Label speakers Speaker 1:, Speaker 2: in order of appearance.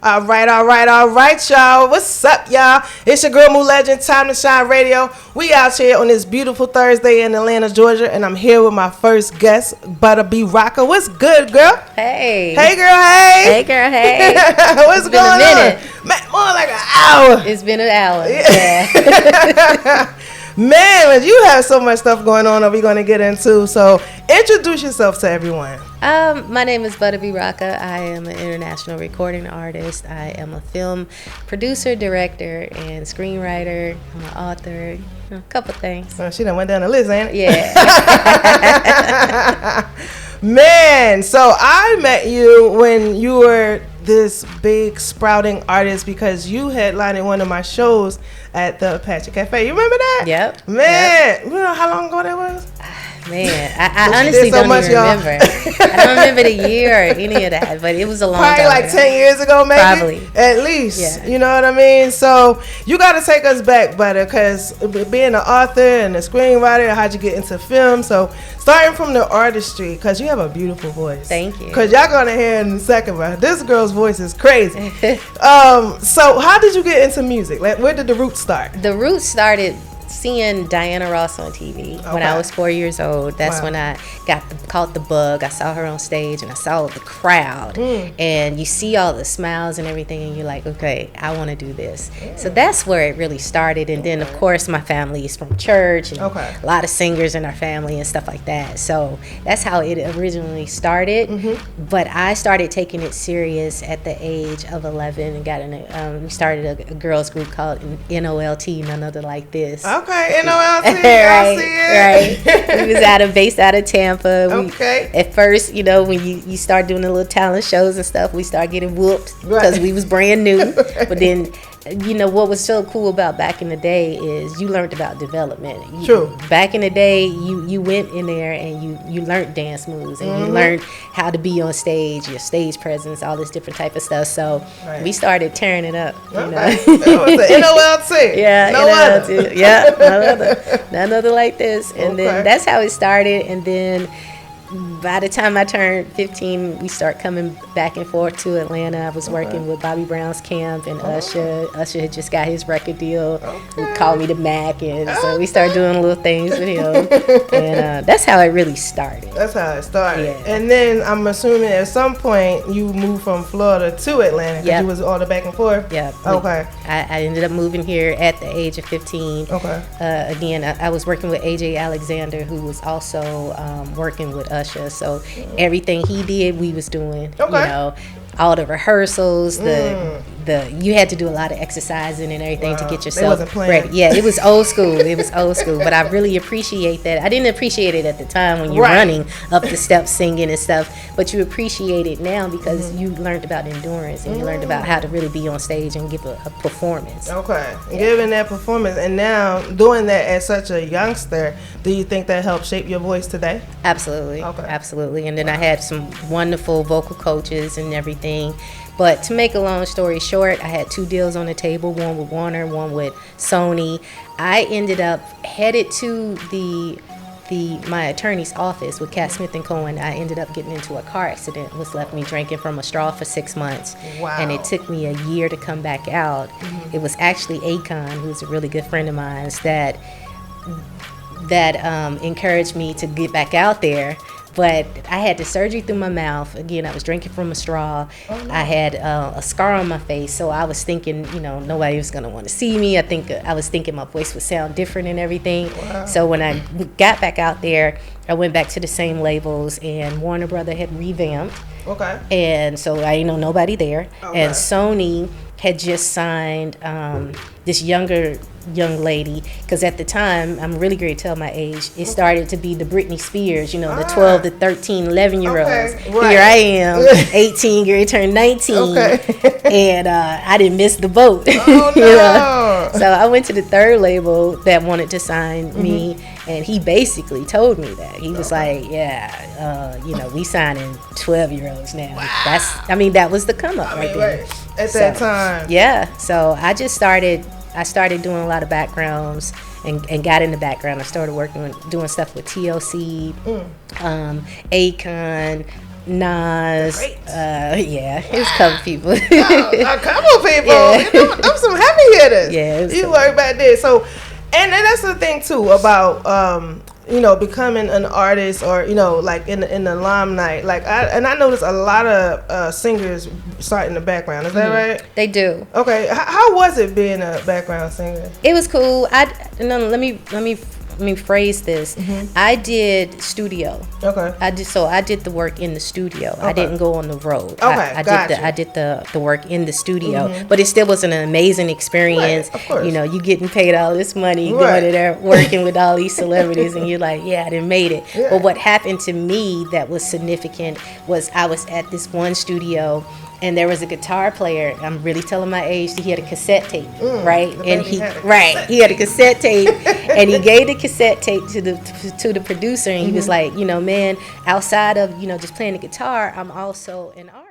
Speaker 1: All right, y'all. What's up, y'all? It's your girl, Moo Legend, Time to Shine Radio. We out here on this beautiful Thursday in Atlanta, Georgia, and I'm here with my first guest, Buttah B. Rocka. What's good, girl?
Speaker 2: Hey.
Speaker 1: Hey, girl, hey.
Speaker 2: Hey, girl, hey.
Speaker 1: What's going on? More like an hour.
Speaker 2: It's been an hour. Yeah.
Speaker 1: Man, you have so much stuff going on that we're going to get into. So introduce yourself to everyone.
Speaker 2: My name is Buttah B. Rocka. I am an international recording artist. I am a film producer, director, and screenwriter. I'm an author. A couple things.
Speaker 1: She done went down the list, ain't it?
Speaker 2: Yeah.
Speaker 1: Man, so I met you when you were this big sprouting artist because you headlined one of my shows at the Apache Cafe. You remember that?
Speaker 2: Yep.
Speaker 1: Man, you know how long ago that was?
Speaker 2: Man, I honestly don't even remember. I don't remember the year or any of that, but it was a long time
Speaker 1: Probably like 10 years ago, maybe?
Speaker 2: Probably.
Speaker 1: At least.
Speaker 2: Yeah.
Speaker 1: You know what I mean? So you got to take us back, Buttah, because being an author and a screenwriter, how'd you get into film? So starting from the artistry, because you have a beautiful voice.
Speaker 2: Thank you.
Speaker 1: Because y'all going to hear in a second, but this girl's voice is crazy. So how did you get into music? Like, where did the roots start?
Speaker 2: The roots started seeing Diana Ross on TV when I was 4 years old. That's when I caught the bug. I saw her on stage and I saw the crowd, and you see all the smiles and everything, and you're like, okay, I want to do this. So that's where it really started. And then of course my family is from church, and a lot of singers in our family and stuff like that. So that's how it originally started. But I started taking it serious at the age of 11 and got in we started a girls group called NOLT, None Other Like This.
Speaker 1: Okay, NOLT,
Speaker 2: right. We was based out of Tampa. At first, you know, when you start doing the little talent shows and stuff, we start getting whooped because we was brand new. But then, you know, what was so cool about back in the day is you learned about development.
Speaker 1: True.
Speaker 2: Back in the day, you went in there and you learned dance moves and you learned how to be on stage, your stage presence, all this different type of stuff. So we started tearing it up. You know?
Speaker 1: It was the NOLT.
Speaker 2: Yeah,
Speaker 1: no
Speaker 2: NOLT.
Speaker 1: other.
Speaker 2: Yeah, none other like this. And then that's how it started. And then by the time I turned 15, we start coming back and forth to Atlanta. I was working with Bobby Brown's camp and Usher. Usher had just got his record deal. He called me the Mac, and so we started doing little things with him. And that's how it really started.
Speaker 1: That's how it started.
Speaker 2: Yeah.
Speaker 1: And then I'm assuming at some point you moved from Florida to Atlanta because you was all the back and forth.
Speaker 2: Yeah.
Speaker 1: Okay.
Speaker 2: I ended up moving here at the age of 15.
Speaker 1: Okay.
Speaker 2: Again, I was working with AJ Alexander, who was also working with Usher. So everything he did, we was doing. You know, all the rehearsals, you had to do a lot of exercising and everything to get yourself ready. Yeah, it was old school. But I really appreciate that. I didn't appreciate it at the time when you're running up the steps singing and stuff, but you appreciate it now because you learned about endurance and you learned about how to really be on stage and give a performance.
Speaker 1: Giving that performance, and now doing that as such a youngster, do you think that helped shape your voice today?
Speaker 2: Absolutely. Absolutely. And then I had some wonderful vocal coaches and everything. But to make a long story short, I had 2 deals on the table, one with Warner, one with Sony. I ended up headed to my attorney's office with Cat Smith & Cohen. I ended up getting into a car accident, which left me drinking from a straw for 6 months. And it took me a year to come back out. It was actually Akon, who's a really good friend of mine, that encouraged me to get back out there. But I had the surgery through my mouth. Again, I was drinking from a straw. I had a scar on my face, so I was thinking, you know, nobody was gonna want to see me. I was thinking my voice would sound different and everything. So when I got back out there, I went back to the same labels, and Warner Brother had revamped. And so I didn't know nobody there. And Sony had just signed this young lady, because at the time, I'm really great to tell my age, it started to be the Britney Spears, you know, the 12 to 13, 11-year-olds. Here I am, 18, getting turned 19, and I didn't miss the boat. You know? So I went to the third label that wanted to sign me, and he basically told me that. He was like, you know, we signing 12-year-olds now. That was the come up there.
Speaker 1: At that time.
Speaker 2: Yeah, so I started doing a lot of backgrounds and got in the background. I started doing stuff with TLC, Akon, Nas.
Speaker 1: Great.
Speaker 2: Yeah, it's a couple people.
Speaker 1: A couple people.
Speaker 2: Yeah.
Speaker 1: Them some heavy hitters.
Speaker 2: Yeah, it was
Speaker 1: you
Speaker 2: cool.
Speaker 1: work back there. So, and that's the thing too about becoming an artist or like in the limelight. Like I noticed a lot of singers start in the background. Is that right?
Speaker 2: They do.
Speaker 1: Okay. How was it being a background singer?
Speaker 2: It was cool. Let me phrase this. I did studio.
Speaker 1: Okay.
Speaker 2: I did the work in the studio. I
Speaker 1: Okay.
Speaker 2: didn't go on the road.
Speaker 1: Okay,
Speaker 2: I did the work in the studio, but it still was an amazing experience.
Speaker 1: Right, of course.
Speaker 2: You getting paid all this money,
Speaker 1: Right.
Speaker 2: going there, working with all these celebrities, and you're like, yeah, I done made it.
Speaker 1: Yeah.
Speaker 2: But what happened to me that was significant was I was at this one studio. And there was a guitar player. I'm really telling my age. He had a cassette tape, right? And he had a cassette tape, and he gave the cassette tape to the producer, and he was like, man, outside of just playing the guitar, I'm also an artist.